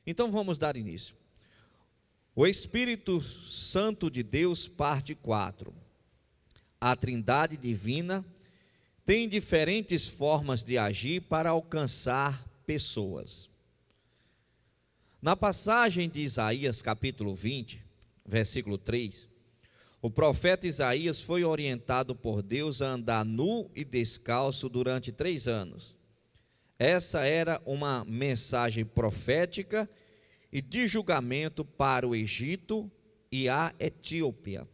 Então vamos dar início. O Espírito Santo de Deus, parte 4. A Trindade divina tem diferentes formas de agir para alcançar pessoas. Na passagem de Isaías capítulo 20, versículo 3, o profeta Isaías foi orientado por Deus a andar nu e descalço durante 3 anos. Essa era uma mensagem profética e de julgamento para o Egito e a Etiópia.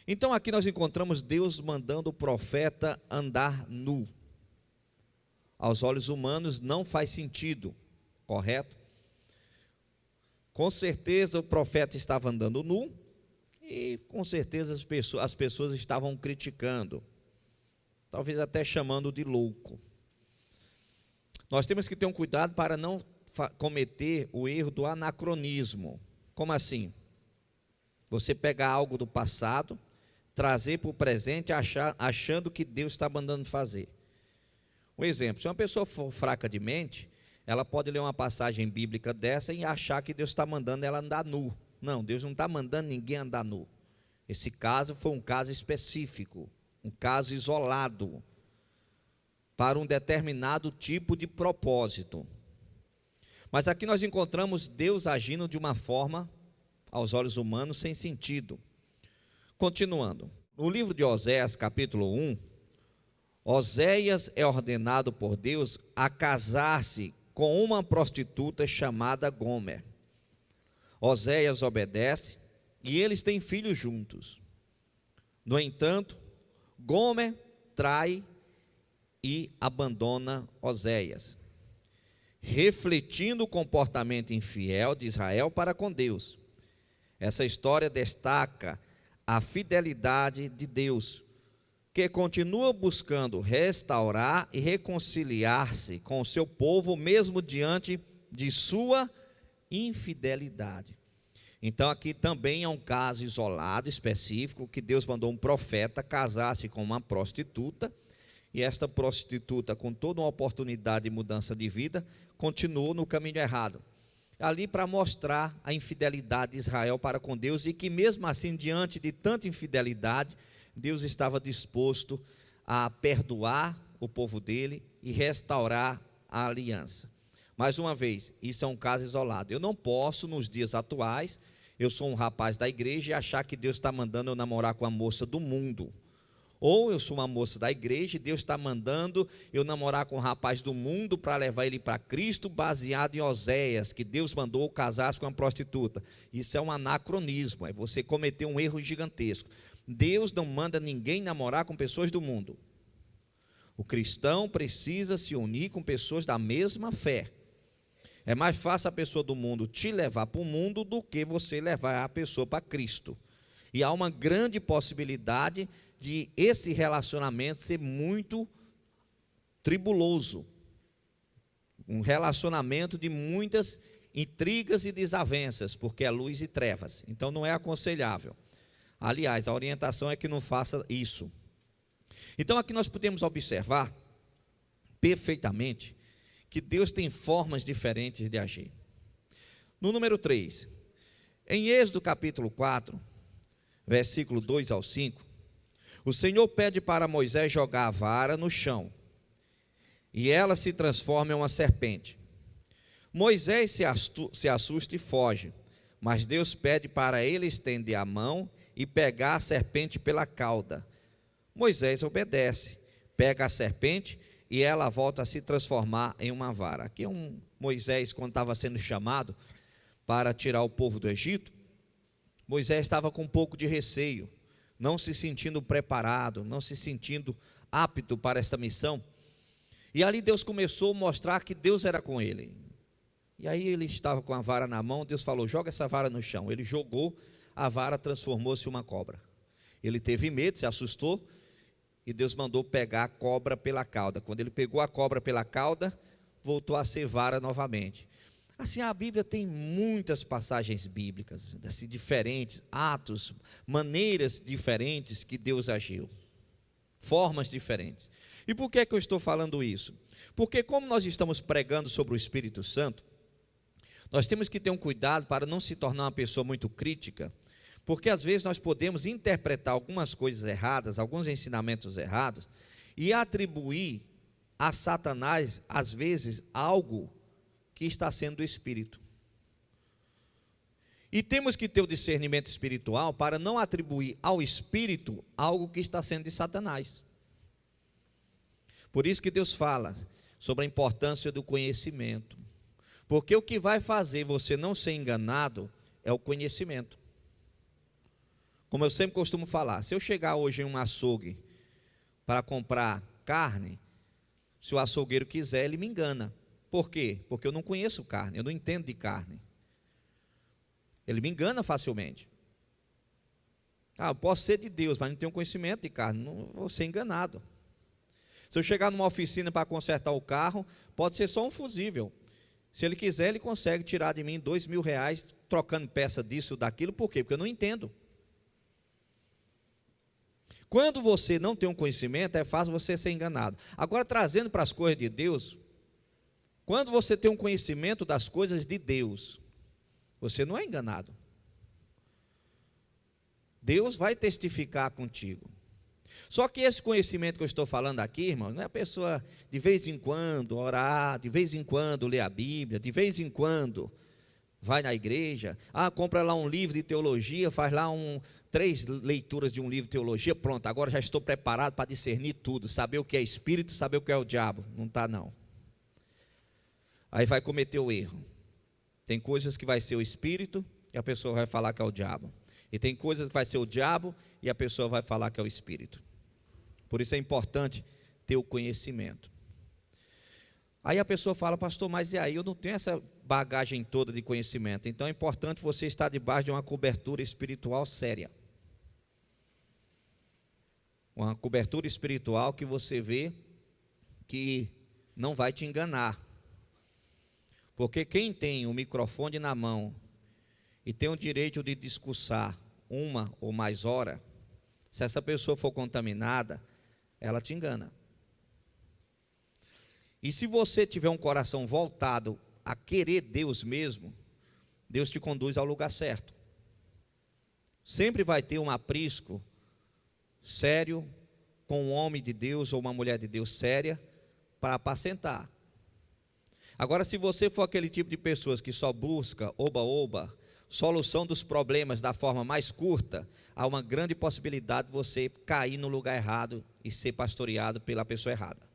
Então aqui nós encontramos Deus mandando o profeta andar nu. Aos olhos humanos não faz sentido, correto? Com certeza o profeta estava andando nu e com certeza as pessoas estavam criticando, talvez até chamando de louco. Nós temos que ter um cuidado para não cometer o erro do anacronismo. Como assim? Você pegar algo do passado, trazer para o presente achando que Deus está mandando fazer. Um exemplo, se uma pessoa for fraca de mente, ela pode ler uma passagem bíblica dessa e achar que Deus está mandando ela andar nu. Não, Deus não está mandando ninguém andar nu. Esse caso foi um caso específico, um caso isolado, para um determinado tipo de propósito. Mas aqui nós encontramos Deus agindo de uma forma, aos olhos humanos, sem sentido. Continuando, no livro de Oséias, capítulo 1, Oséias é ordenado por Deus a casar-se com uma prostituta chamada Gomer. Oséias obedece e eles têm filhos juntos. No entanto, Gomer trai e abandona Oséias, refletindo o comportamento infiel de Israel para com Deus. Essa história destaca a fidelidade de Deus, que continua buscando restaurar e reconciliar-se com o seu povo, mesmo diante de sua infidelidade. Então aqui também é um caso isolado, específico, que Deus mandou um profeta casar-se com uma prostituta, e esta prostituta, com toda uma oportunidade de mudança de vida, continuou no caminho errado, ali para mostrar a infidelidade de Israel para com Deus, e que mesmo assim, diante de tanta infidelidade, Deus estava disposto a perdoar o povo dele e restaurar a aliança. Mais uma vez, isso é um caso isolado. Eu não posso, nos dias atuais, eu sou um rapaz da igreja e achar que Deus está mandando eu namorar com a moça do mundo. Ou eu sou uma moça da igreja e Deus está mandando eu namorar com um rapaz do mundo para levar ele para Cristo, baseado em Oséias, que Deus mandou casar-se com uma prostituta. Isso é um anacronismo, é você cometer um erro gigantesco. Deus não manda ninguém namorar com pessoas do mundo. O cristão precisa se unir com pessoas da mesma fé. É mais fácil a pessoa do mundo te levar para o mundo do que você levar a pessoa para Cristo. E há uma grande possibilidade de esse relacionamento ser muito tribuloso. Um relacionamento de muitas intrigas e desavenças, porque é luz e trevas. Então não é aconselhável. Aliás, a orientação é que não faça isso. Então aqui nós podemos observar perfeitamente que Deus tem formas diferentes de agir. No número 3, em Êxodo capítulo 4, versículo 2 ao 5, o Senhor pede para Moisés jogar a vara no chão, e ela se transforma em uma serpente. Moisés se assusta e foge, mas Deus pede para ele estender a mão e pegar a serpente pela cauda. Moisés obedece, pega a serpente e ela volta a se transformar em uma vara. Aqui é Moisés, quando estava sendo chamado para tirar o povo do Egito, Moisés estava com um pouco de receio, não se sentindo preparado, não se sentindo apto para esta missão. E ali Deus começou a mostrar que Deus era com ele. E aí ele estava com a vara na mão, Deus falou: joga essa vara no chão. Ele jogou, a vara transformou-se em uma cobra. Ele teve medo, se assustou, e Deus mandou pegar a cobra pela cauda. Quando ele pegou a cobra pela cauda, voltou a ser vara novamente. Assim, a Bíblia tem muitas passagens bíblicas, assim, diferentes, atos, maneiras diferentes que Deus agiu, formas diferentes. E por que é que eu estou falando isso? Porque como nós estamos pregando sobre o Espírito Santo, Nós temos que ter um cuidado para não se tornar uma pessoa muito crítica, porque às vezes nós podemos interpretar algumas coisas erradas, alguns ensinamentos errados, e atribuir a Satanás, às vezes, algo que está sendo do Espírito. E temos que ter o discernimento espiritual para não atribuir ao Espírito algo que está sendo de Satanás. Por isso que Deus fala sobre a importância do conhecimento. Porque o que vai fazer você não ser enganado é o conhecimento. Como eu sempre costumo falar, se eu chegar hoje em um açougue para comprar carne, se o açougueiro quiser, ele me engana. Por quê? Porque eu não conheço carne, eu não entendo de carne. Ele me engana facilmente. Eu posso ser de Deus, mas não tenho conhecimento de carne, não vou ser enganado. Se eu chegar numa oficina para consertar o carro, pode ser só um fusível. Se ele quiser, ele consegue tirar de mim R$2.000, trocando peça disso, daquilo. Por quê? Porque eu não entendo. Quando você não tem um conhecimento, é fácil você ser enganado. Agora, trazendo para as coisas de Deus, quando você tem um conhecimento das coisas de Deus, você não é enganado. Deus vai testificar contigo. Só que esse conhecimento que eu estou falando aqui, irmão, não é a pessoa de vez em quando orar, de vez em quando ler a Bíblia, de vez em quando vai na igreja, compra lá um livro de teologia, faz lá 3 leituras de um livro de teologia, pronto, agora já estou preparado para discernir tudo, saber o que é espírito, saber o que é o diabo. Não está não. Aí vai cometer o erro. Tem coisas que vai ser o espírito e a pessoa vai falar que é o diabo. E tem coisas que vai ser o diabo e a pessoa vai falar que é o espírito. Por isso é importante ter o conhecimento. Aí a pessoa fala, pastor, mas e aí? Eu não tenho essa bagagem toda de conhecimento. Então é importante você estar debaixo de uma cobertura espiritual séria. Uma cobertura espiritual que você vê que não vai te enganar. Porque quem tem o microfone na mão e tem o direito de discursar 1 ou mais horas, se essa pessoa for contaminada, ela te engana. E se você tiver um coração voltado a querer Deus mesmo, Deus te conduz ao lugar certo. Sempre vai ter um aprisco sério com um homem de Deus ou uma mulher de Deus séria para apacentar. Agora, se você for aquele tipo de pessoas que só busca oba-oba, solução dos problemas da forma mais curta, há uma grande possibilidade de você cair no lugar errado e ser pastoreado pela pessoa errada.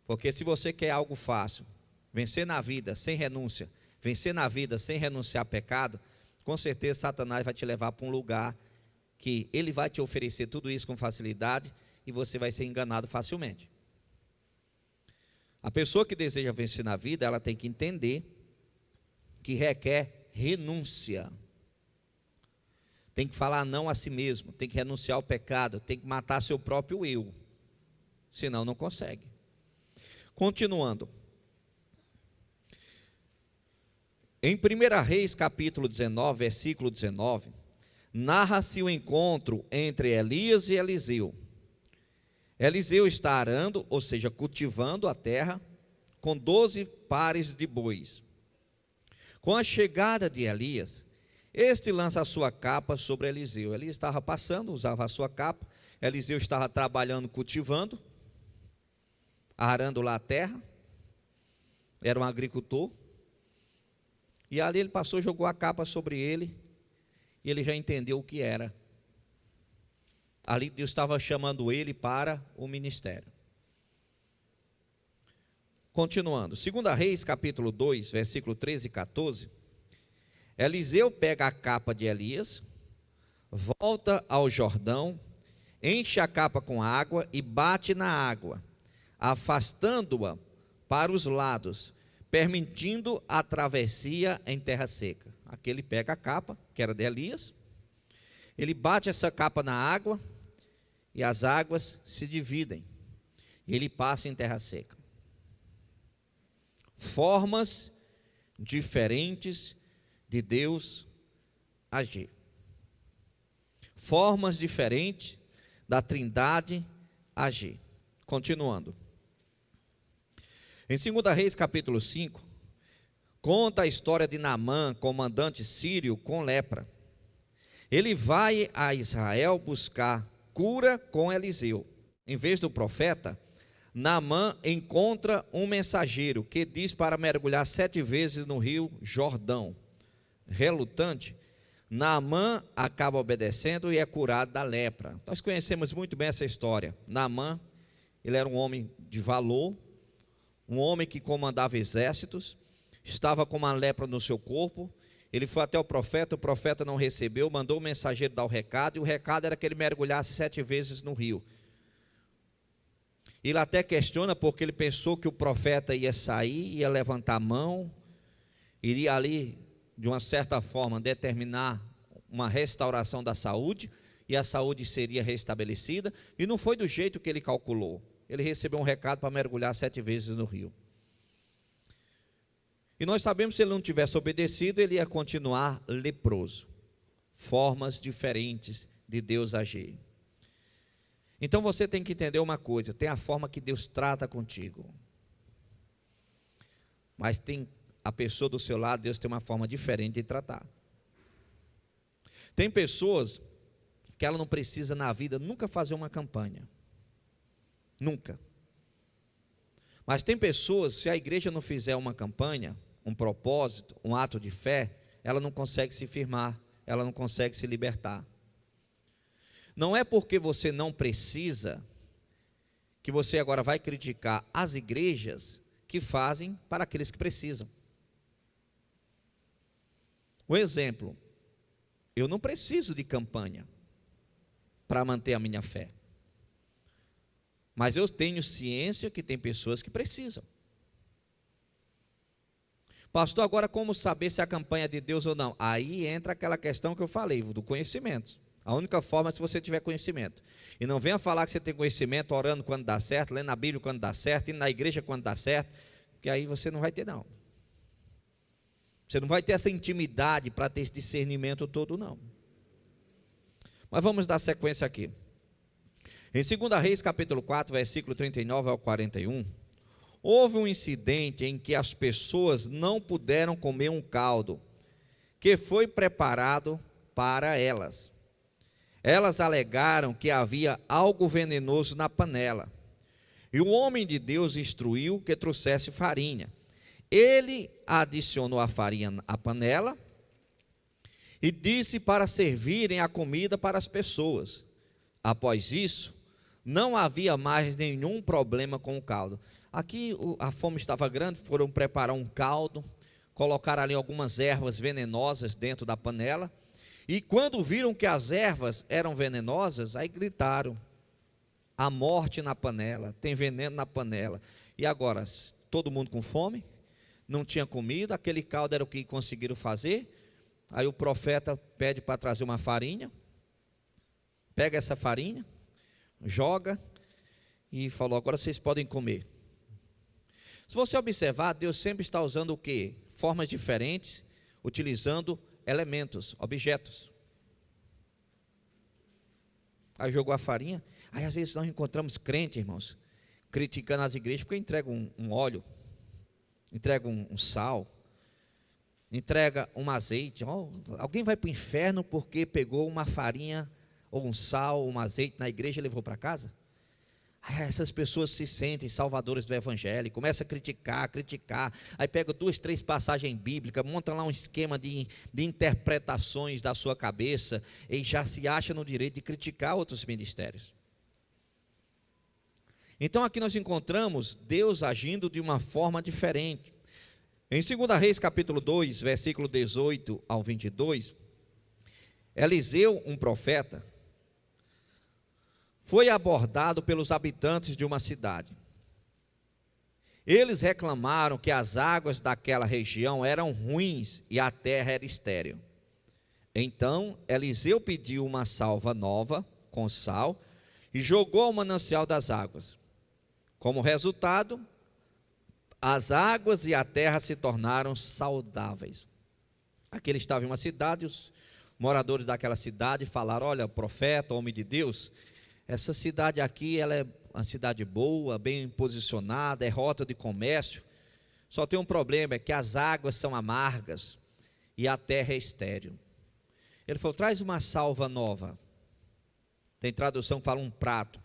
Porque se você quer algo fácil, vencer na vida sem renúncia, vencer na vida sem renunciar ao pecado, com certeza Satanás vai te levar para um lugar que ele vai te oferecer tudo isso com facilidade e você vai ser enganado facilmente. A pessoa que deseja vencer na vida, ela tem que entender que requer renúncia. Tem que falar não a si mesmo, tem que renunciar ao pecado, tem que matar seu próprio eu. Senão não consegue. Continuando. Em 1 Reis, capítulo 19, versículo 19, narra-se o encontro entre Elias e Eliseu. Eliseu está arando, ou seja, cultivando a terra, com 12 pares de bois. Com a chegada de Elias, este lança a sua capa sobre Eliseu. Elias estava passando, usava a sua capa. Eliseu estava trabalhando, cultivando, arando lá a terra. Era um agricultor. E ali ele passou, jogou a capa sobre ele, e ele já entendeu o que era. Ali Deus estava chamando ele para o ministério. Continuando, 2 Reis, capítulo 2, versículo 13 e 14. Eliseu pega a capa de Elias, volta ao Jordão, enche a capa com água e bate na água, afastando-a para os lados, permitindo a travessia em terra seca. Aqui ele pega a capa, que era de Elias, ele bate essa capa na água e as águas se dividem. E ele passa em terra seca. Formas diferentes de Deus agir. Formas diferentes da Trindade agir. Continuando. Em 2 Reis, capítulo 5, conta a história de Naamã, comandante sírio com lepra. Ele vai a Israel buscar cura com Eliseu. Em vez do profeta, Naamã encontra um mensageiro que diz para mergulhar 7 vezes no rio Jordão. Relutante, Naamã acaba obedecendo e é curado da lepra. Nós conhecemos muito bem essa história. Naamã, ele era um homem de valor, um homem que comandava exércitos, estava com uma lepra no seu corpo. Ele foi até o profeta não recebeu, mandou o mensageiro dar o recado, e o recado era que ele mergulhasse 7 vezes no rio. Ele até questiona porque ele pensou que o profeta ia sair, ia levantar a mão, iria ali, de uma certa forma, determinar uma restauração da saúde, e a saúde seria restabelecida, e não foi do jeito que ele calculou. Ele recebeu um recado para mergulhar 7 vezes no rio. E nós sabemos que se ele não tivesse obedecido, ele ia continuar leproso. Formas diferentes de Deus agir. Então você tem que entender uma coisa: tem a forma que Deus trata contigo, mas tem a pessoa do seu lado, Deus tem uma forma diferente de tratar. Tem pessoas que ela não precisa na vida nunca fazer uma campanha, nunca. Mas tem pessoas, se a igreja não fizer uma campanha, um propósito, um ato de fé, ela não consegue se firmar, ela não consegue se libertar. Não é porque você não precisa que você agora vai criticar as igrejas que fazem para aqueles que precisam. Um exemplo: eu não preciso de campanha para manter a minha fé, mas eu tenho ciência que tem pessoas que precisam. Pastor, agora como saber se a campanha é de Deus ou não? Aí entra aquela questão que eu falei, do conhecimento. A única forma é se você tiver conhecimento. E não venha falar que você tem conhecimento orando quando dá certo, lendo a Bíblia quando dá certo, indo na igreja quando dá certo, porque aí você não vai ter, não. Você não vai ter essa intimidade para ter esse discernimento todo, não. Mas vamos dar sequência aqui. Em 2 Reis capítulo 4, versículo 39 ao 41, houve um incidente em que as pessoas não puderam comer um caldo que foi preparado para elas. Elas alegaram que havia algo venenoso na panela. E o homem de Deus instruiu que trouxesse farinha. Ele adicionou a farinha à panela e disse para servirem a comida para as pessoas. Após isso, não havia mais nenhum problema com o caldo. Aqui a fome estava grande, foram preparar um caldo, colocaram ali algumas ervas venenosas dentro da panela. E quando viram que as ervas eram venenosas, aí gritaram: a morte na panela, tem veneno na panela. E agora, todo mundo com fome, não tinha comida, aquele caldo era o que conseguiram fazer. Aí o profeta pede para trazer uma farinha, pega essa farinha, joga e falou: agora vocês podem comer. Se você observar, Deus sempre está usando o quê? Formas diferentes, utilizando elementos, objetos. Aí jogou a farinha. Aí às vezes nós encontramos crentes, irmãos, criticando as igrejas porque entregam um óleo, entregam um sal, entrega um azeite. Alguém vai para o inferno porque pegou uma farinha ou um sal, um azeite na igreja e levou para casa? Essas pessoas se sentem salvadores do evangelho, começa a criticar, aí pega 2, 3 passagens bíblicas, monta lá um esquema de interpretações da sua cabeça, e já se acha no direito de criticar outros ministérios. Então aqui nós encontramos Deus agindo de uma forma diferente. Em 2 Reis capítulo 2, versículo 18 ao 22, Eliseu, um profeta, foi abordado pelos habitantes de uma cidade. Eles reclamaram que as águas daquela região eram ruins e a terra era estéril. Então Eliseu pediu uma salva nova com sal e jogou ao manancial das águas. Como resultado, as águas e a terra se tornaram saudáveis. Aqui ele estava em uma cidade, os moradores daquela cidade falaram: olha, profeta, homem de Deus, essa cidade aqui, ela é uma cidade boa, bem posicionada, é rota de comércio, Só tem um problema, é que as águas são amargas e a terra é estéril. Ele falou, traz uma salva nova. Tem tradução que fala um prato.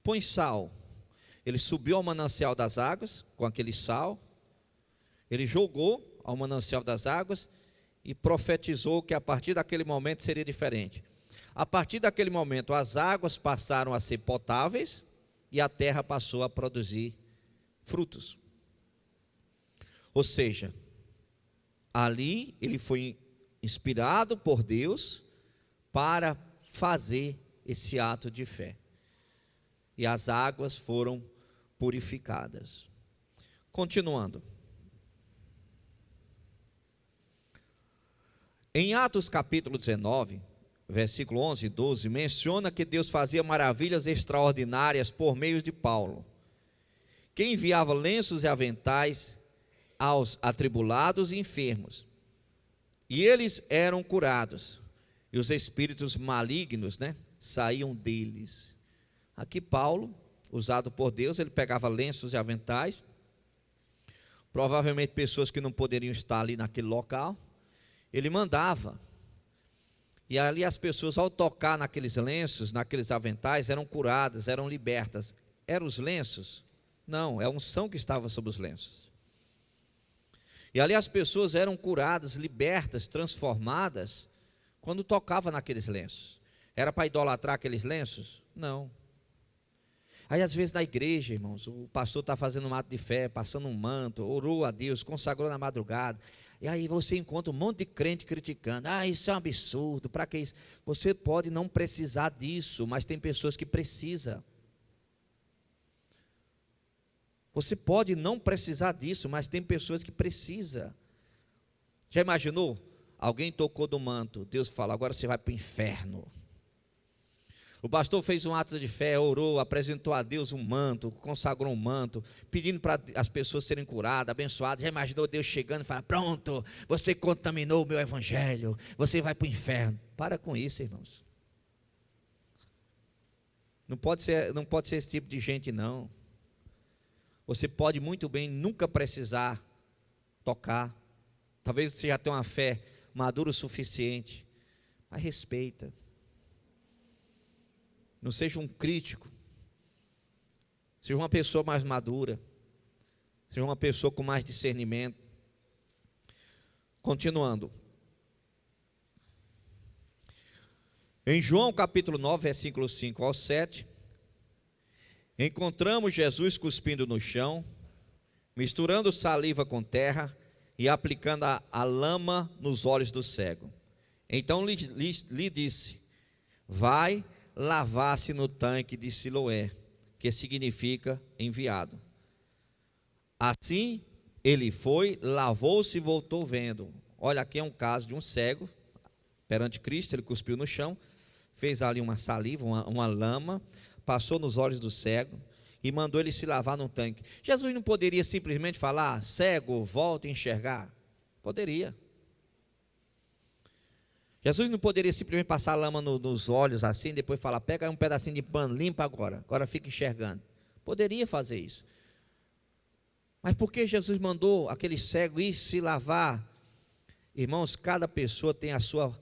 Põe sal. Ele subiu ao manancial das águas com aquele sal. Ele jogou ao manancial das águas e profetizou que a partir daquele momento seria diferente. A partir daquele momento as águas passaram a ser potáveis e a terra passou a produzir frutos. Ou seja, ali ele foi inspirado por Deus para fazer esse ato de fé. E as águas foram purificadas. Continuando. Em Atos capítulo 19, versículo 11 e 12, menciona que Deus fazia maravilhas extraordinárias por meio de Paulo, que enviava lenços e aventais aos atribulados e enfermos, e eles eram curados, e os espíritos malignos, saíam deles. Aqui Paulo, usado por Deus, ele pegava lenços e aventais, provavelmente pessoas que não poderiam estar ali naquele local, ele mandava, e ali as pessoas, ao tocar naqueles lenços, naqueles aventais, eram curadas, eram libertas. Eram os lenços? Não, é a unção que estava sobre os lenços. E ali as pessoas eram curadas, libertas, transformadas, quando tocava naqueles lenços. Era para idolatrar aqueles lenços? Não. Aí às vezes na igreja, irmãos, o pastor está fazendo um ato de fé, passando um manto, orou a Deus, consagrou na madrugada, e aí você encontra um monte de crente criticando, isso é um absurdo, para que isso? Você pode não precisar disso, mas tem pessoas que precisam. Você pode não precisar disso, mas tem pessoas que precisam. Já imaginou? Alguém tocou do manto, Deus fala, agora você vai para o inferno. O pastor fez um ato de fé, orou, apresentou a Deus um manto, consagrou um manto, pedindo para as pessoas serem curadas, abençoadas. Já imaginou Deus chegando e falando, pronto, você contaminou o meu evangelho, você vai para o inferno. Para com isso, irmãos. Não pode ser esse tipo de gente, não. Você pode muito bem nunca precisar tocar. Talvez você já tenha uma fé madura o suficiente, mas respeita. Não seja um crítico. Seja uma pessoa mais madura. Seja uma pessoa com mais discernimento. Continuando. Em João capítulo 9, versículo 5 ao 7, encontramos Jesus cuspindo no chão, misturando saliva com terra e aplicando a lama nos olhos do cego. Então lhe disse, vai lavar-se no tanque de Siloé, que significa enviado. Assim ele foi, lavou-se e voltou vendo. Olha, aqui é um caso de um cego perante Cristo. Ele cuspiu no chão, fez ali uma saliva, uma lama, passou nos olhos do cego e mandou ele se lavar no tanque. Jesus não poderia simplesmente falar, cego, volta a enxergar? Poderia. Jesus não poderia simplesmente passar lama nos olhos assim, depois falar, pega um pedacinho de pano, limpa agora fica enxergando. Poderia fazer isso. Mas por que Jesus mandou aquele cego ir se lavar? Irmãos, cada pessoa tem a sua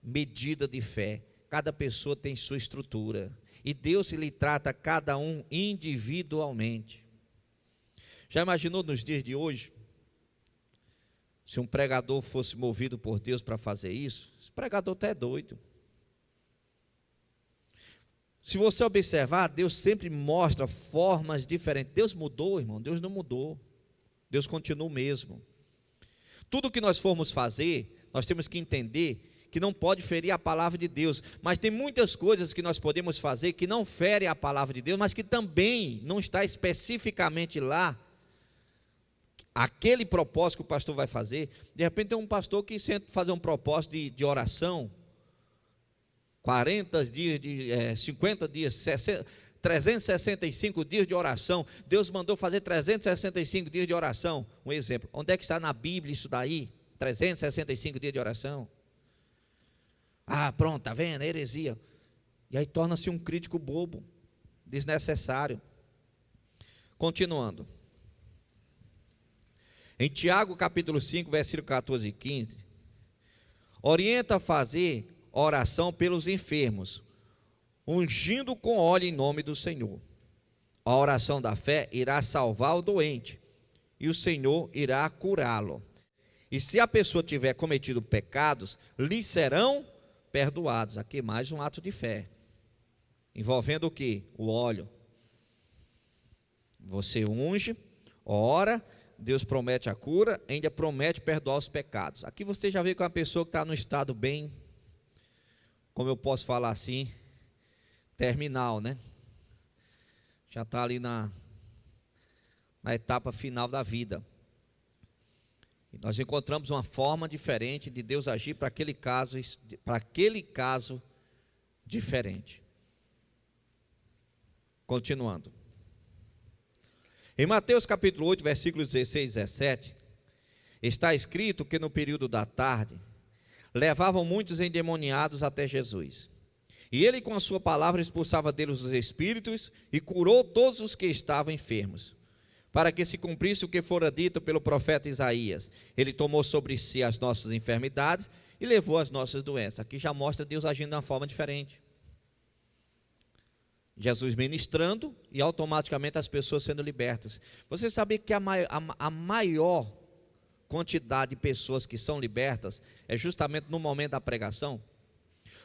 medida de fé, cada pessoa tem sua estrutura, e Deus lhe trata cada um individualmente. Já imaginou nos dias de hoje? Se um pregador fosse movido por Deus para fazer isso, esse pregador até é doido. Se você observar, Deus sempre mostra formas diferentes. Deus mudou, irmão? Deus não mudou. Deus continua o mesmo. Tudo que nós formos fazer, nós temos que entender que não pode ferir a palavra de Deus. Mas tem muitas coisas que nós podemos fazer que não ferem a palavra de Deus, mas que também não está especificamente lá aquele propósito que o pastor vai fazer. De repente tem um pastor que senta fazer um propósito de oração, 40 dias, 50 dias, 60, 365 dias de oração. Deus mandou fazer 365 dias de oração. Um exemplo, onde é que está na Bíblia isso daí? 365 dias de oração. Pronto, está vendo? É heresia. E aí torna-se um crítico bobo, desnecessário. Continuando. Em Tiago capítulo 5, versículo 14 e 15, orienta a fazer oração pelos enfermos, ungindo com óleo em nome do Senhor. A oração da fé irá salvar o doente, e o Senhor irá curá-lo. E se a pessoa tiver cometido pecados, lhe serão perdoados. Aqui mais um ato de fé, envolvendo o quê? O óleo. Você unge, ora, Deus promete a cura, ainda promete perdoar os pecados. Aqui você já vê que é uma pessoa que está no estado bem, como eu posso falar assim, terminal, né? Já está ali na etapa final da vida. E nós encontramos uma forma diferente de Deus agir para aquele caso diferente. Continuando. Em Mateus capítulo 8, versículos 16 e 17, está escrito que no período da tarde, levavam muitos endemoniados até Jesus. E ele com a sua palavra expulsava deles os espíritos e curou todos os que estavam enfermos, para que se cumprisse o que fora dito pelo profeta Isaías. Ele tomou sobre si as nossas enfermidades e levou as nossas doenças. Aqui já mostra Deus agindo de uma forma diferente. Jesus ministrando e automaticamente as pessoas sendo libertas. Você sabia que a maior quantidade de pessoas que são libertas é justamente no momento da pregação?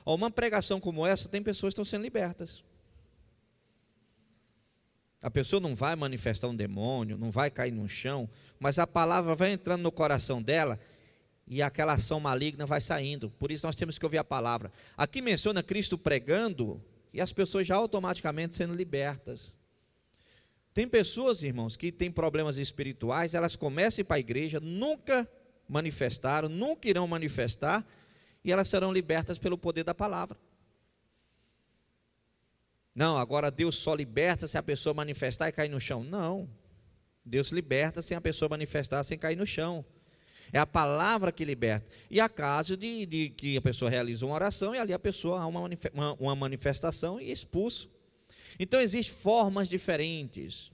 Uma pregação como essa, tem pessoas que estão sendo libertas. A pessoa não vai manifestar um demônio, não vai cair no chão, mas a palavra vai entrando no coração dela e aquela ação maligna vai saindo. Por isso nós temos que ouvir a palavra. Aqui menciona Cristo pregando e as pessoas já automaticamente sendo libertas. Tem pessoas, irmãos, que têm problemas espirituais, elas começam a ir para a igreja, nunca manifestaram, nunca irão manifestar, e elas serão libertas pelo poder da palavra. Não, agora Deus só liberta se a pessoa manifestar e cair no chão. Não, Deus liberta sem a pessoa manifestar, sem cair no chão. É a palavra que liberta. E há casos de que a pessoa realiza uma oração e ali a pessoa há uma manifestação e expulso. Então existem formas diferentes,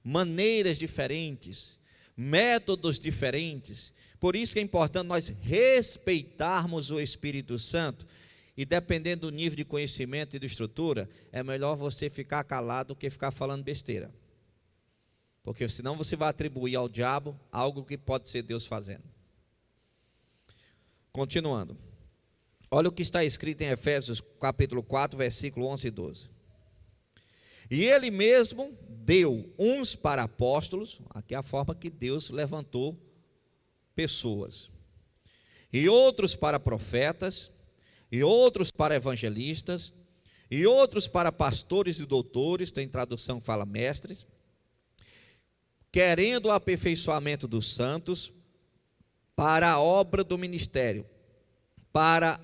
maneiras diferentes, métodos diferentes. Por isso que é importante nós respeitarmos o Espírito Santo. E dependendo do nível de conhecimento e de estrutura, é melhor você ficar calado do que ficar falando besteira. Porque senão você vai atribuir ao diabo algo que pode ser Deus fazendo. Continuando. Olha o que está escrito em Efésios capítulo 4, versículo 11 e 12. E ele mesmo deu uns para apóstolos, aqui é a forma que Deus levantou pessoas, e outros para profetas, e outros para evangelistas, e outros para pastores e doutores, tem tradução que fala mestres, querendo o aperfeiçoamento dos santos, para a obra do ministério, para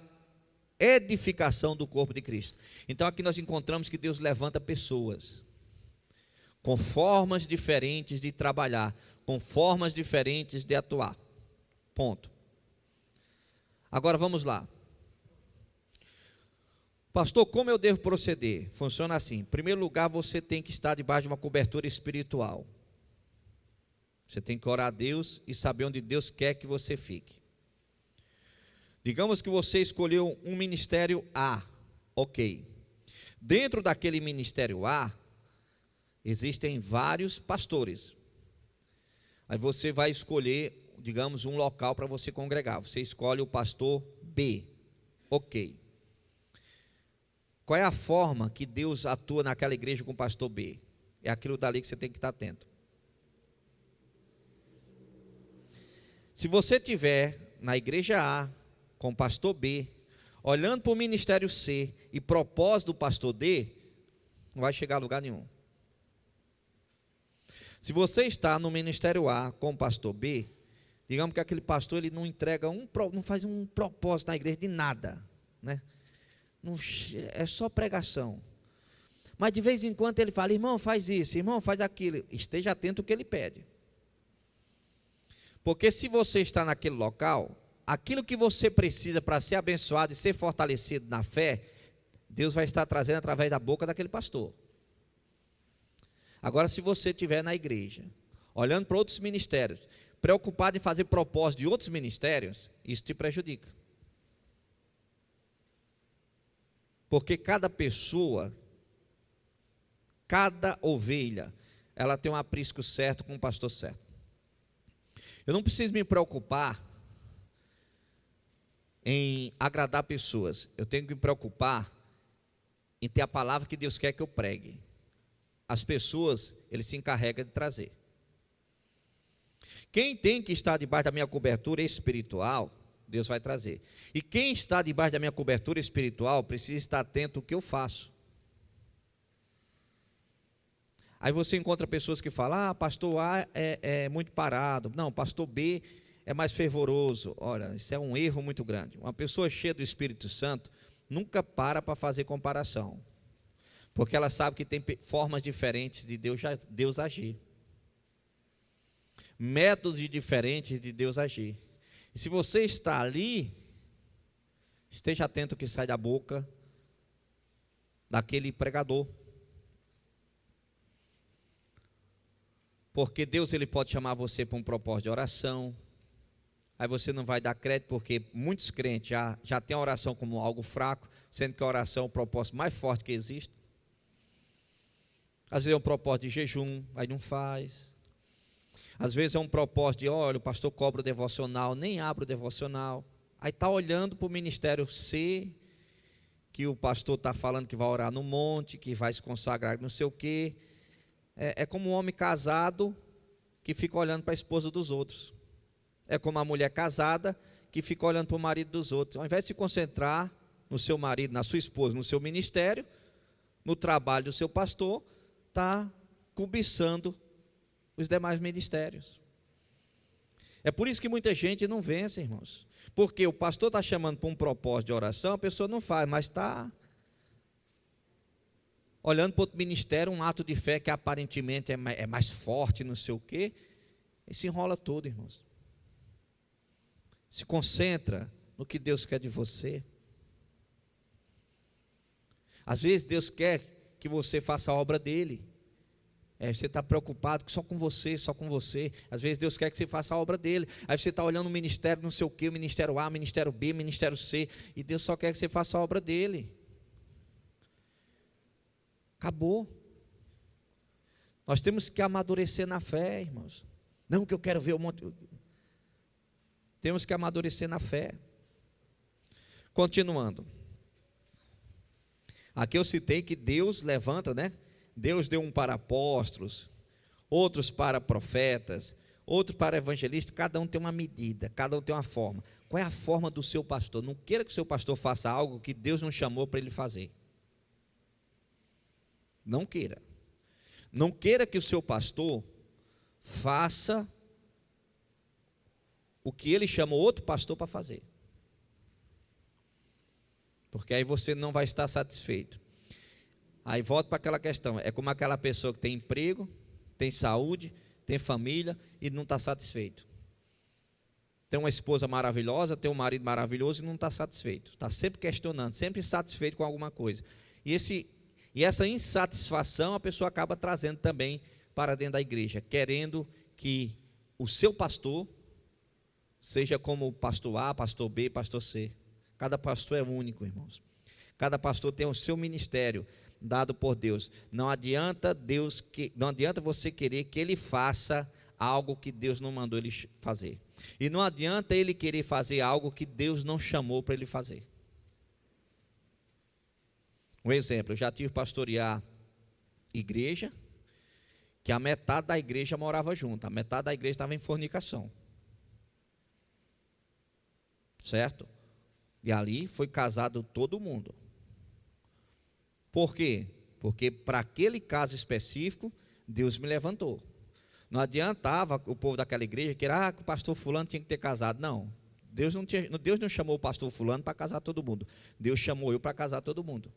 edificação do corpo de Cristo. Então aqui nós encontramos que Deus levanta pessoas, com formas diferentes de trabalhar, com formas diferentes de atuar. Ponto. Agora vamos lá. Pastor, como eu devo proceder? Funciona assim. Em primeiro lugar, você tem que estar debaixo de uma cobertura espiritual. Você tem que orar a Deus e saber onde Deus quer que você fique. Digamos que você escolheu um ministério A, ok. Dentro daquele ministério A, existem vários pastores. Aí você vai escolher, digamos, um local para você congregar. Você escolhe o pastor B, ok. Qual é a forma que Deus atua naquela igreja com o pastor B? É aquilo dali que você tem que estar atento. Se você estiver na igreja A, com o pastor B, olhando para o ministério C e propósito do pastor D, não vai chegar a lugar nenhum. Se você está no ministério A com o pastor B, digamos que aquele pastor ele não entrega não faz um propósito na igreja de nada, né? Não, é só pregação. Mas de vez em quando ele fala, irmão, faz isso, irmão, faz aquilo. Esteja atento ao que ele pede. Porque se você está naquele local, aquilo que você precisa para ser abençoado e ser fortalecido na fé, Deus vai estar trazendo através da boca daquele pastor. Agora, se você estiver na igreja, olhando para outros ministérios, preocupado em fazer propósito de outros ministérios, isso te prejudica. Porque cada pessoa, cada ovelha, ela tem um aprisco certo com um pastor certo. Eu não preciso me preocupar em agradar pessoas. Eu tenho que me preocupar em ter a palavra que Deus quer que eu pregue. As pessoas, Ele se encarrega de trazer. Quem tem que estar debaixo da minha cobertura espiritual, Deus vai trazer. E quem está debaixo da minha cobertura espiritual precisa estar atento ao que eu faço. Aí você encontra pessoas que falam, pastor A é muito parado. Não, pastor B é mais fervoroso. Olha, isso é um erro muito grande. Uma pessoa cheia do Espírito Santo nunca para fazer comparação. Porque ela sabe que tem formas diferentes de Deus agir. Métodos diferentes de Deus agir. E se você está ali, esteja atento ao que sai da boca daquele pregador. Porque Deus, Ele pode chamar você para um propósito de oração. Aí você não vai dar crédito, porque muitos crentes já têm a oração como algo fraco, sendo que a oração é o propósito mais forte que existe. Às vezes é um propósito de jejum, aí não faz. Às vezes é um propósito de, olha, o pastor cobra o devocional, nem abre o devocional. Aí está olhando para o ministério C, que o pastor está falando que vai orar no monte, que vai se consagrar não sei o quê. É como um homem casado que fica olhando para a esposa dos outros. É como a mulher casada que fica olhando para o marido dos outros. Ao invés de se concentrar no seu marido, na sua esposa, no seu ministério, no trabalho do seu pastor, está cobiçando os demais ministérios. É por isso que muita gente não vence, irmãos. Porque o pastor está chamando para um propósito de oração, a pessoa não faz, mas está olhando para outro ministério, um ato de fé que aparentemente é mais forte, não sei o quê, e se enrola todo, irmãos. Se concentra no que Deus quer de você. Às vezes Deus quer que você faça a obra dele. Você está preocupado só com você, só com você. Às vezes Deus quer que você faça a obra dele. Aí você está olhando o ministério não sei o quê, o ministério A, ministério B, ministério C, e Deus só quer que você faça a obra dele. Acabou. Nós temos que amadurecer na fé, irmãos. Não que eu quero ver um monte. Temos que amadurecer na fé. Continuando. Aqui eu citei que Deus levanta, né? Deus deu um para apóstolos, outros para profetas, outros para evangelistas. Cada um tem uma medida, cada um tem uma forma. Qual é a forma do seu pastor? Não queira que o seu pastor faça algo que Deus não chamou para ele fazer. Não queira. Não queira que o seu pastor faça o que ele chamou outro pastor para fazer. Porque aí você não vai estar satisfeito. Aí volta para aquela questão, é como aquela pessoa que tem emprego, tem saúde, tem família e não está satisfeito. Tem uma esposa maravilhosa, tem um marido maravilhoso e não está satisfeito. Está sempre questionando, sempre insatisfeito com alguma coisa. E essa insatisfação a pessoa acaba trazendo também para dentro da igreja, querendo que o seu pastor seja como o pastor A, pastor B, pastor C. Cada pastor é único, irmãos. Cada pastor tem o seu ministério dado por Deus. Não adianta você querer que ele faça algo que Deus não mandou ele fazer. E não adianta ele querer fazer algo que Deus não chamou para ele fazer. Um exemplo, eu já tive que pastorear igreja, que a metade da igreja morava junto, a metade da igreja estava em fornicação. Certo? E ali foi casado todo mundo. Por quê? Porque para aquele caso específico, Deus me levantou. Não adiantava o povo daquela igreja que o pastor fulano tinha que ter casado. Não, Deus não chamou o pastor fulano para casar todo mundo. Deus chamou eu para casar todo mundo.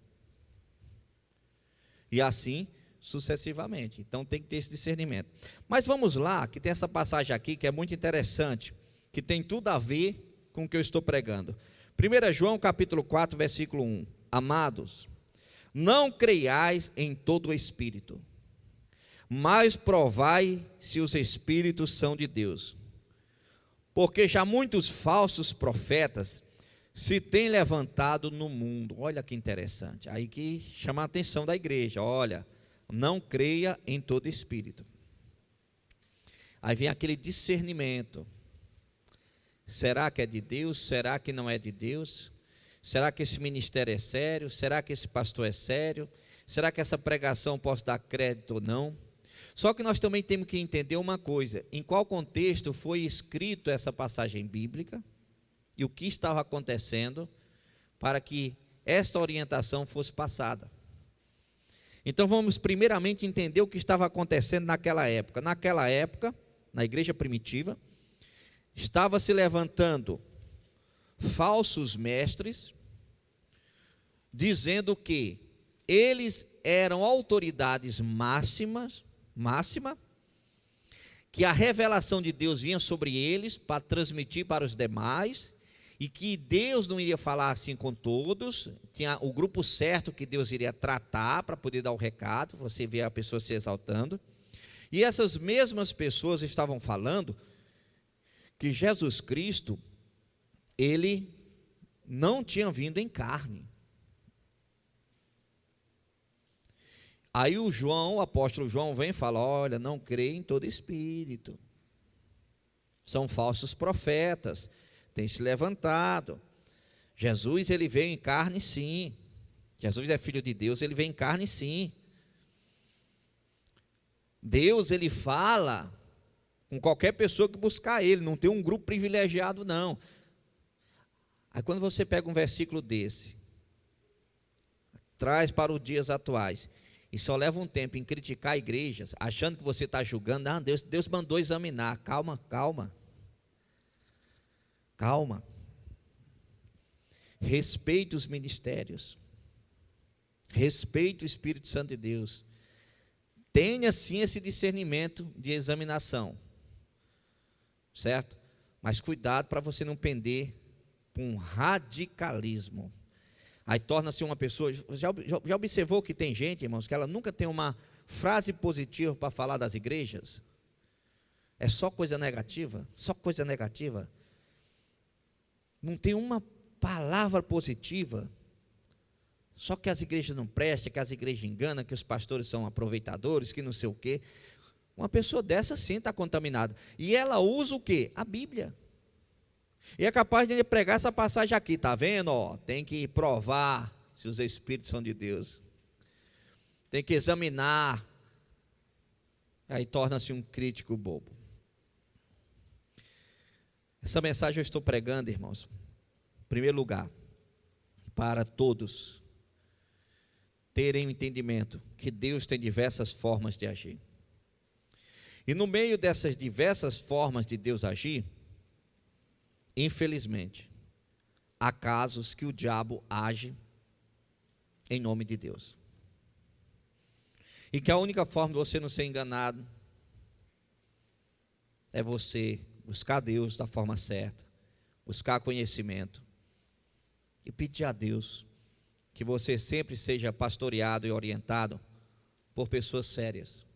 E assim sucessivamente. Então tem que ter esse discernimento. Mas vamos lá, que tem essa passagem aqui que é muito interessante, que tem tudo a ver com o que eu estou pregando. 1 João capítulo 4, versículo 1. Amados, não creiais em todo o espírito, mas provai se os espíritos são de Deus, porque já muitos falsos profetas se têm levantado no mundo. Olha que interessante, aí que chama a atenção da igreja. Olha, não creia em todo espírito. Aí vem aquele discernimento. Será que é de Deus? Será que não é de Deus? Será que esse ministério é sério? Será que esse pastor é sério? Será que essa pregação posso dar crédito ou não? Só que nós também temos que entender uma coisa: em qual contexto foi escrito essa passagem bíblica e o que estava acontecendo para que esta orientação fosse passada. Então vamos primeiramente entender o que estava acontecendo naquela época. Naquela época, na igreja primitiva, estava se levantando falsos mestres, dizendo que eles eram autoridades máxima, que a revelação de Deus vinha sobre eles para transmitir para os demais, e que Deus não iria falar assim com todos, tinha o grupo certo que Deus iria tratar para poder dar o recado. Você vê a pessoa se exaltando, e essas mesmas pessoas estavam falando que Jesus Cristo, ele não tinha vindo em carne. Aí o apóstolo João vem e fala: olha, não creia em todo espírito, são falsos profetas, têm se levantado. Jesus, ele veio em carne sim, Jesus é filho de Deus, ele veio em carne sim. Deus, ele fala com qualquer pessoa que buscar ele, não tem um grupo privilegiado não. Aí quando você pega um versículo desse, traz para os dias atuais, e só leva um tempo em criticar igrejas, achando que você está julgando, Deus mandou examinar. Calma. Respeite os ministérios, respeite o Espírito Santo de Deus, tenha sim esse discernimento de examinação, certo? Mas cuidado para você não pender para um radicalismo. Aí torna-se uma pessoa, já observou que tem gente, irmãos, que ela nunca tem uma frase positiva para falar das igrejas? É só coisa negativa, não tem uma palavra positiva, só que as igrejas não prestam, que as igrejas enganam, que os pastores são aproveitadores, que não sei o quê. Uma pessoa dessa sim está contaminada, e ela usa o quê? A Bíblia. E é capaz de pregar essa passagem aqui, está vendo? Tem que provar se os Espíritos são de Deus, tem que examinar. Aí torna-se um crítico bobo. Essa mensagem eu estou pregando, irmãos, em primeiro lugar, para todos terem o entendimento que Deus tem diversas formas de agir. E no meio dessas diversas formas de Deus agir, infelizmente, há casos que o diabo age em nome de Deus. E que a única forma de você não ser enganado é você buscar Deus da forma certa, buscar conhecimento e pedir a Deus que você sempre seja pastoreado e orientado por pessoas sérias.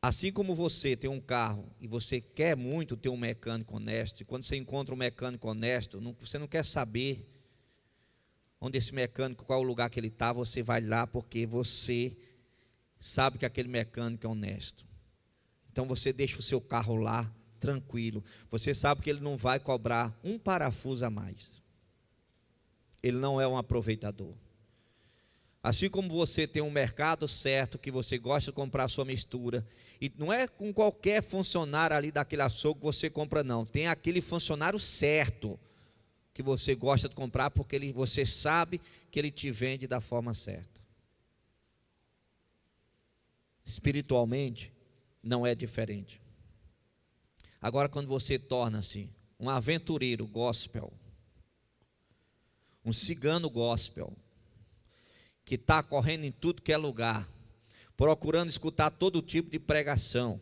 Assim como você tem um carro e você quer muito ter um mecânico honesto, e quando você encontra um mecânico honesto, você não quer saber onde esse mecânico, qual é o lugar que ele está, você vai lá porque você sabe que aquele mecânico é honesto. Então você deixa o seu carro lá tranquilo, você sabe que ele não vai cobrar um parafuso a mais, ele não é um aproveitador. Assim como você tem um mercado certo, que você gosta de comprar a sua mistura, e não é com qualquer funcionário ali daquele açougue que você compra não, tem aquele funcionário certo, que você gosta de comprar, porque você sabe que ele te vende da forma certa. Espiritualmente, não é diferente. Agora, quando você torna-se um aventureiro gospel, um cigano gospel, que está correndo em tudo que é lugar, procurando escutar todo tipo de pregação,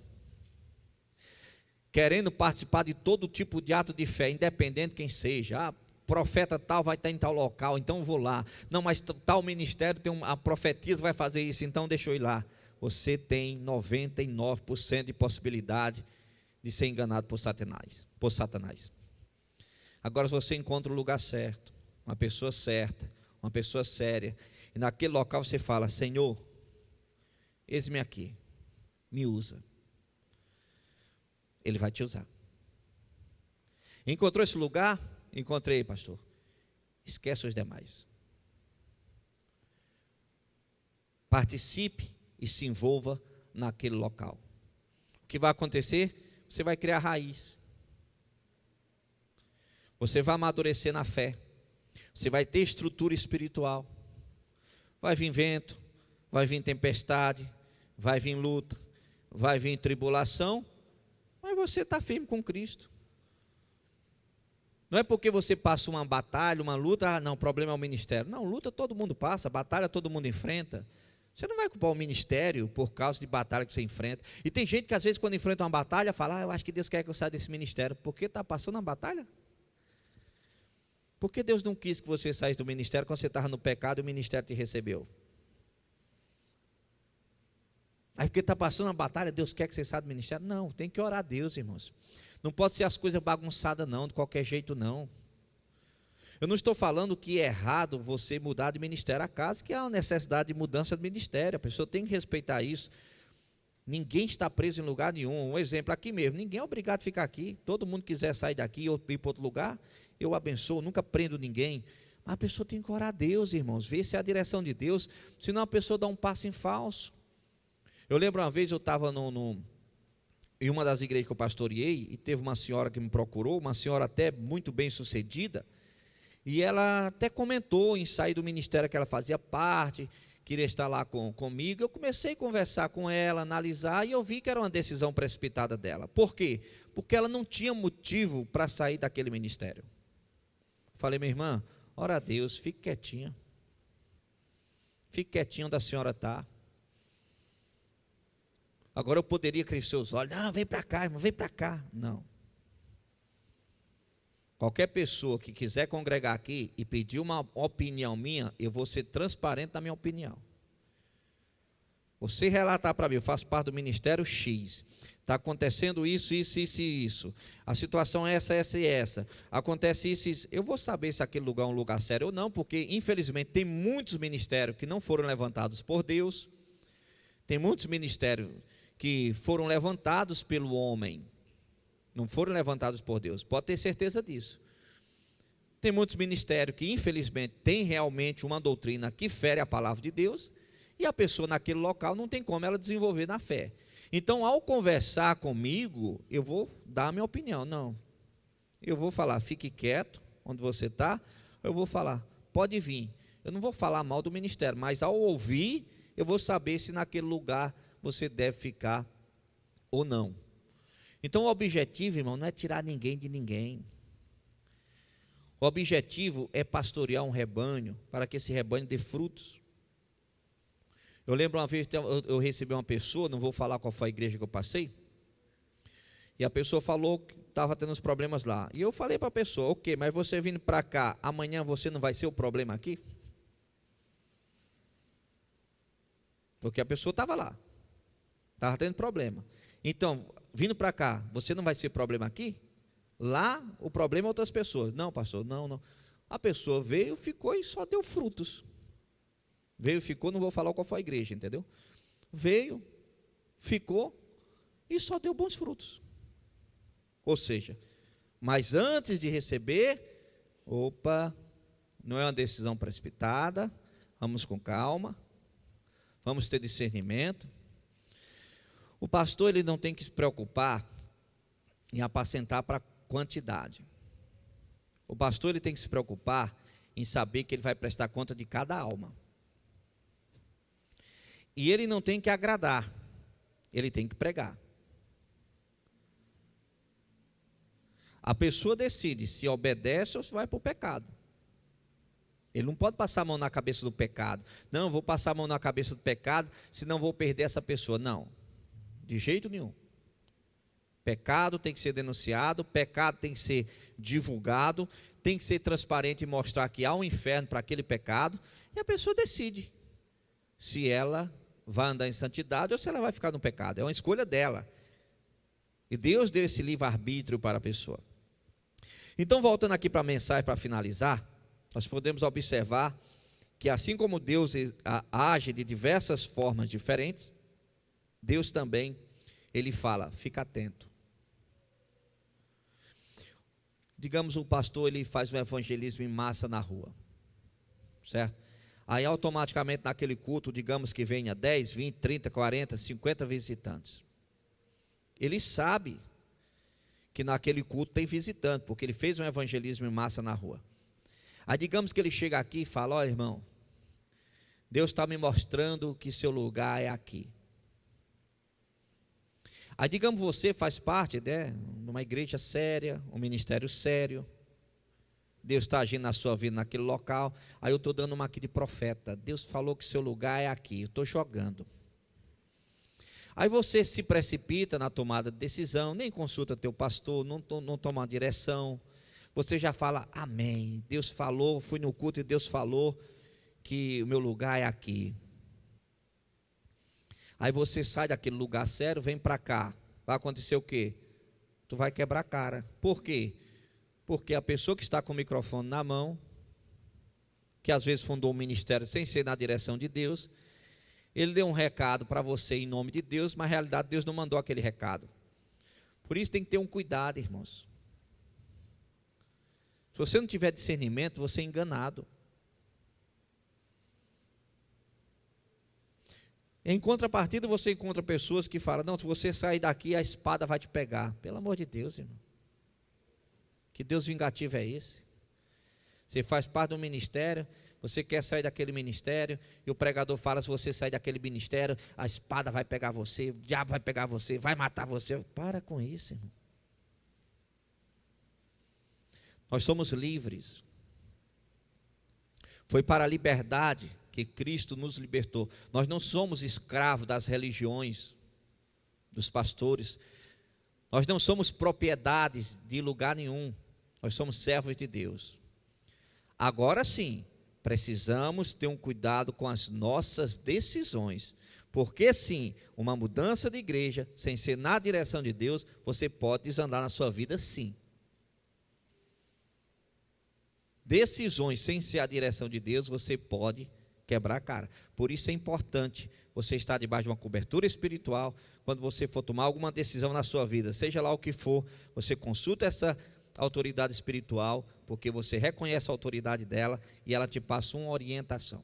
querendo participar de todo tipo de ato de fé, independente de quem seja. Profeta tal vai estar em tal local, então vou lá. Não, mas tal ministério tem a profetisa vai fazer isso, então deixa eu ir lá. Você tem 99% de possibilidade de ser enganado por Satanás. Agora, se você encontra o lugar certo, uma pessoa certa, uma pessoa séria, e naquele local você fala: Senhor, eis-me aqui, me usa. Ele vai te usar. Encontrou esse lugar? Encontrei, pastor. Esquece os demais. Participe e se envolva naquele local. O que vai acontecer? Você vai criar raiz. Você vai amadurecer na fé. Você vai ter estrutura espiritual. Vai vir vento, vai vir tempestade, vai vir luta, vai vir tribulação, mas você está firme com Cristo. Não é porque você passa uma batalha, uma luta, não, o problema é o ministério. Não, luta todo mundo passa, batalha todo mundo enfrenta. Você não vai culpar o ministério por causa de batalha que você enfrenta. E tem gente que às vezes quando enfrenta uma batalha fala: eu acho que Deus quer que eu saia desse ministério. Porque está passando uma batalha? Por que Deus não quis que você saísse do ministério quando você estava no pecado e o ministério te recebeu? Aí porque está passando uma batalha, Deus quer que você saia do ministério? Não, tem que orar a Deus, irmãos. Não pode ser as coisas bagunçadas não, de qualquer jeito não. Eu não estou falando que é errado você mudar de ministério a casa, que há uma necessidade de mudança de ministério, a pessoa tem que respeitar isso. Ninguém está preso em lugar nenhum. Um exemplo aqui mesmo, ninguém é obrigado a ficar aqui. Todo mundo quiser sair daqui ou ir para outro lugar, eu abençoo, nunca prendo ninguém. Mas a pessoa tem que orar a Deus, irmãos, ver se é a direção de Deus, senão a pessoa dá um passo em falso. Eu lembro uma vez eu estava em uma das igrejas que eu pastoreei, e teve uma senhora que me procurou, uma senhora até muito bem sucedida, e ela até comentou em sair do ministério que ela fazia parte, queria estar lá comigo. Eu comecei a conversar com ela, analisar, e eu vi que era uma decisão precipitada dela. Por quê? Porque ela não tinha motivo para sair daquele ministério. Falei: minha irmã, ora a Deus, fique quietinha. Fique quietinha onde a senhora está. Agora eu poderia crescer os olhos: não, vem para cá, irmão, vem para cá. Não. Qualquer pessoa que quiser congregar aqui e pedir uma opinião minha, eu vou ser transparente na minha opinião. Você relatar para mim: eu faço parte do ministério X, está acontecendo isso, isso, isso e isso, a situação é essa, essa e essa, acontece isso, isso. Eu vou saber se aquele lugar é um lugar sério ou não, porque infelizmente tem muitos ministérios que não foram levantados por Deus, tem muitos ministérios que foram levantados pelo homem, não foram levantados por Deus, pode ter certeza disso. Tem muitos ministérios que infelizmente tem realmente uma doutrina que fere a palavra de Deus, e a pessoa naquele local não tem como ela desenvolver na fé. Então, ao conversar comigo, eu vou dar a minha opinião. Não, eu vou falar: fique quieto onde você está. Eu vou falar: pode vir. Eu não vou falar mal do ministério, mas ao ouvir, eu vou saber se naquele lugar você deve ficar ou não. Então, o objetivo, irmão, não é tirar ninguém de ninguém. O objetivo é pastorear um rebanho, para que esse rebanho dê frutos. Eu lembro uma vez, eu recebi uma pessoa, não vou falar qual foi a igreja que eu passei, e a pessoa falou que estava tendo uns problemas lá. E eu falei para a pessoa: ok, mas você vindo para cá, amanhã você não vai ser o problema aqui? Porque a pessoa estava lá, estava tendo problema. Então, vindo para cá, você não vai ser problema aqui? Lá, o problema é outras pessoas. Não, pastor, não. A pessoa veio, ficou e só deu frutos. Veio, ficou, não vou falar qual foi a igreja, entendeu? Veio, ficou e só deu bons frutos. Ou seja, mas antes de receber, não é uma decisão precipitada, vamos com calma, vamos ter discernimento. O pastor, ele não tem que se preocupar em apacentar para quantidade. O pastor, ele tem que se preocupar em saber que ele vai prestar conta de cada alma. E ele não tem que agradar, ele tem que pregar. A pessoa decide se obedece ou se vai para o pecado. Ele não pode passar a mão na cabeça do pecado. Não, eu vou passar a mão na cabeça do pecado, senão vou perder essa pessoa. Não, de jeito nenhum. Pecado tem que ser denunciado, pecado tem que ser divulgado, tem que ser transparente e mostrar que há um inferno para aquele pecado, e a pessoa decide se ela vai andar em santidade ou se ela vai ficar no pecado. É uma escolha dela. E Deus deu esse livre-arbítrio para a pessoa. Então, voltando aqui para a mensagem, para finalizar, nós podemos observar que assim como Deus age de diversas formas diferentes, Deus também, Ele fala, fica atento. Digamos, o pastor, ele faz um evangelismo em massa na rua, certo? Aí automaticamente naquele culto, digamos que venha 10, 20, 30, 40, 50 visitantes. Ele sabe que naquele culto tem visitante, porque ele fez um evangelismo em massa na rua. Aí digamos que ele chega aqui e fala, olha irmão, Deus está me mostrando que seu lugar é aqui. Aí digamos você faz parte, né, de uma igreja séria, um ministério sério. Deus está agindo na sua vida naquele local. Aí eu estou dando uma aqui de profeta. Deus falou que seu lugar é aqui, eu estou jogando. Aí você se precipita na tomada de decisão, nem consulta teu pastor, não toma uma direção. Você já fala, amém, Deus falou, fui no culto e Deus falou que o meu lugar é aqui. Aí você sai daquele lugar sério, vem para cá. Vai acontecer o quê? Tu vai quebrar a cara. Por quê? Porque a pessoa que está com o microfone na mão, que às vezes fundou um ministério sem ser na direção de Deus, ele deu um recado para você em nome de Deus, mas na realidade Deus não mandou aquele recado. Por isso tem que ter um cuidado, irmãos. Se você não tiver discernimento, você é enganado. Em contrapartida, você encontra pessoas que falam, não, se você sair daqui, a espada vai te pegar. Pelo amor de Deus, irmão. Que Deus vingativo é esse? Você faz parte do ministério, você quer sair daquele ministério, e o pregador fala, se você sair daquele ministério, a espada vai pegar você, o diabo vai pegar você, vai matar você. Para com isso, irmão. Nós somos livres. Foi para a liberdade que Cristo nos libertou. Nós não somos escravos das religiões, dos pastores. Nós não somos propriedades de lugar nenhum. Nós somos servos de Deus. Agora sim, precisamos ter um cuidado com as nossas decisões. Porque sim, uma mudança de igreja, sem ser na direção de Deus, você pode desandar na sua vida sim. Decisões sem ser a direção de Deus, você pode quebrar a cara. Por isso é importante você estar debaixo de uma cobertura espiritual. Quando você for tomar alguma decisão na sua vida, seja lá o que for, você consulta essa autoridade espiritual, porque você reconhece a autoridade dela e ela te passa uma orientação.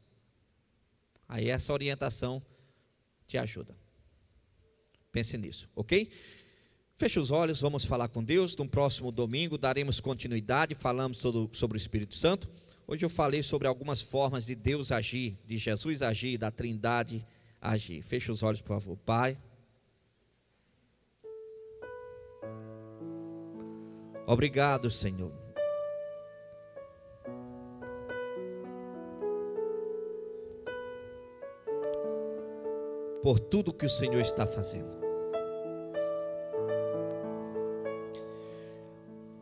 Aí essa orientação te ajuda. Pense nisso, ok? Feche os olhos, vamos falar com Deus. No próximo domingo daremos continuidade, falamos sobre o Espírito Santo. Hoje eu falei sobre algumas formas de Deus agir, de Jesus agir, da Trindade agir. Feche os olhos, por favor. Pai, obrigado, Senhor. Por tudo que o Senhor está fazendo.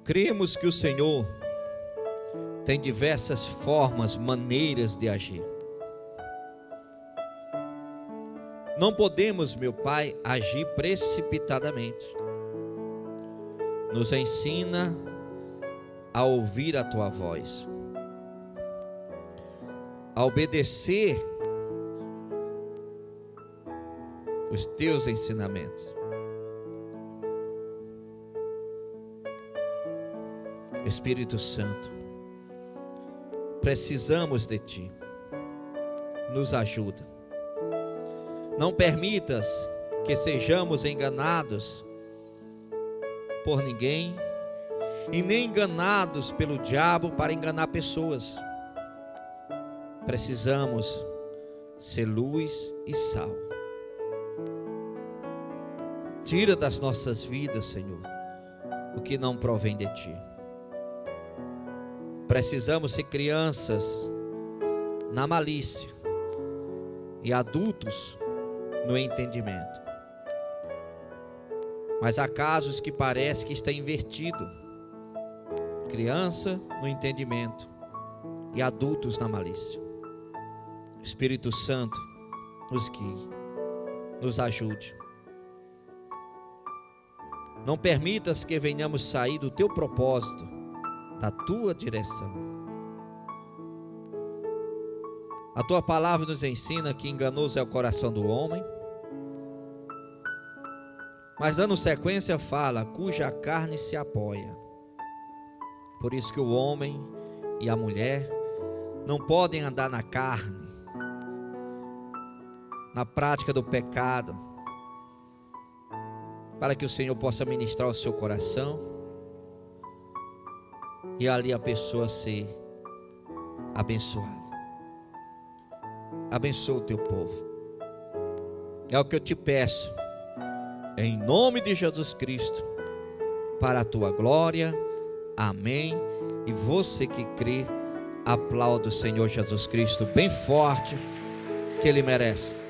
Cremos que o Senhor tem diversas formas, maneiras de agir. Não podemos, meu Pai, agir precipitadamente. Nos ensina a ouvir a Tua voz, a obedecer os Teus ensinamentos. Espírito Santo, precisamos de Ti, nos ajuda. Não permitas que sejamos enganados por ninguém, e nem enganados pelo diabo para enganar pessoas. Precisamos ser luz e sal. Tira das nossas vidas, Senhor, o que não provém de Ti. Precisamos ser crianças na malícia e adultos no entendimento. Mas há casos que parece que está invertido. Criança no entendimento e adultos na malícia. Espírito Santo, nos guie, nos ajude. Não permitas que venhamos sair do teu propósito, da tua direção. A tua palavra nos ensina que enganoso é o coração do homem, mas dando sequência fala, cuja carne se apoia. Por isso que o homem e a mulher não podem andar na carne, na prática do pecado, para que o Senhor possa ministrar o seu coração e ali a pessoa ser abençoada. Abençoa o teu povo. É o que eu te peço, em nome de Jesus Cristo, para a tua glória. Amém. E você que crê, aplauda o Senhor Jesus Cristo bem forte, que Ele merece.